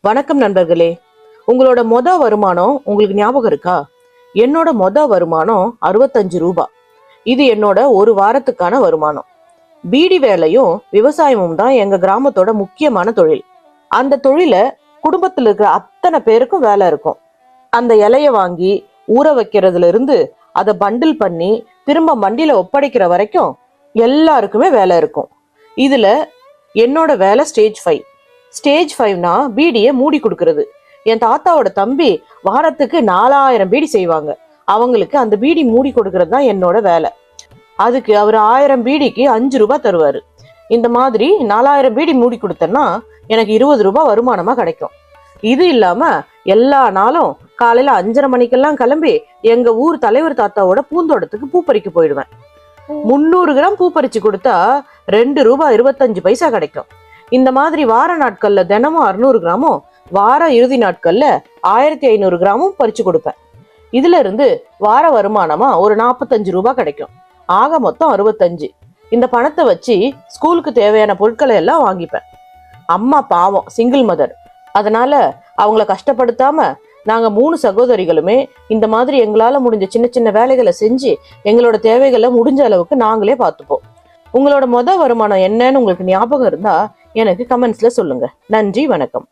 வணக்கம் நண்பர்களே. உங்களோட வருமானம் உங்களுக்கு ஞாபகம் இருக்கா? என்னோட வருமானம் 65 ரூபாய். இது என்னோட ஒரு வாரத்துக்கான வருமானம். பீடி வேலையும் விவசாயமும் தான் எங்க கிராமத்தோட முக்கியமான தொழில். அந்த தொழில குடும்பத்துல இருக்கிற அத்தனை பேருக்கும் வேலை இருக்கும். அந்த இலைய வாங்கி ஊற வைக்கிறதுல இருந்து அதை பண்டில் பண்ணி திரும்ப மண்டியில ஒப்படைக்கிற வரைக்கும் எல்லாருக்குமே வேலை இருக்கும். இதுல என்னோட வேலை ஸ்டேஜ் 5. ஸ்டேஜ் 5னா பீடியை மூடி கொடுக்கறது. என் தாத்தாவோட தம்பி வாரத்துக்கு 4000 பீடி செய்வாங்க. அவங்களுக்கு அந்த பீடி மூடி கொடுக்கறது தான் என்னோட வேலை. அதுக்கு அவர் 1000 பீடிக்கு 5 ரூபாய் தருவாரு. இந்த மாதிரி 4000 பீடி மூடி கொடுத்தேன்னா எனக்கு 20 ரூபாய் வருமானமா கிடைக்கும். இது இல்லாம எல்லா நாளும் காலையில 5:30 மணிக்கெல்லாம் கிளம்பி எங்க ஊர் தலைவர் தாத்தாவோட பூந்தோட்டத்துக்கு பூ பறிக்க போயிடுவேன். 300 கிராம் பூ பறிச்சு கொடுத்தா 2 ரூபாய் 25 பைசா கிடைக்கும். இந்த மாதிரி வார நாட்கள்ல தினமும் 600 கிராமும், வார இறுதி நாட்கள்ல 1500 கிராமும் பறிச்சு கொடுப்பேன். இதுல இருந்து வார வருமானமா ஒரு 45 ரூபாய் கிடைக்கும். ஆக மொத்தம் 65. இந்த பணத்தை வச்சு ஸ்கூலுக்கு தேவையான பொருட்களை எல்லாம் வாங்கிப்பேன். அம்மா பாவம், சிங்கிள் மதர். அதனால அவங்கள கஷ்டப்படுத்தாம நாங்க 3 சகோதரிகளுமே இந்த மாதிரி எங்களால முடிஞ்ச சின்ன சின்ன வேலைகளை செஞ்சு எங்களோட தேவைகளை முடிஞ்ச அளவுக்கு நாங்களே பார்த்துப்போம். உங்களோட வருமானம் என்னன்னு உங்களுக்கு ஞாபகம் இருந்தா எனக்கு கமெண்ட்ஸ்ல சொல்லுங்க. நன்றி, வணக்கம்.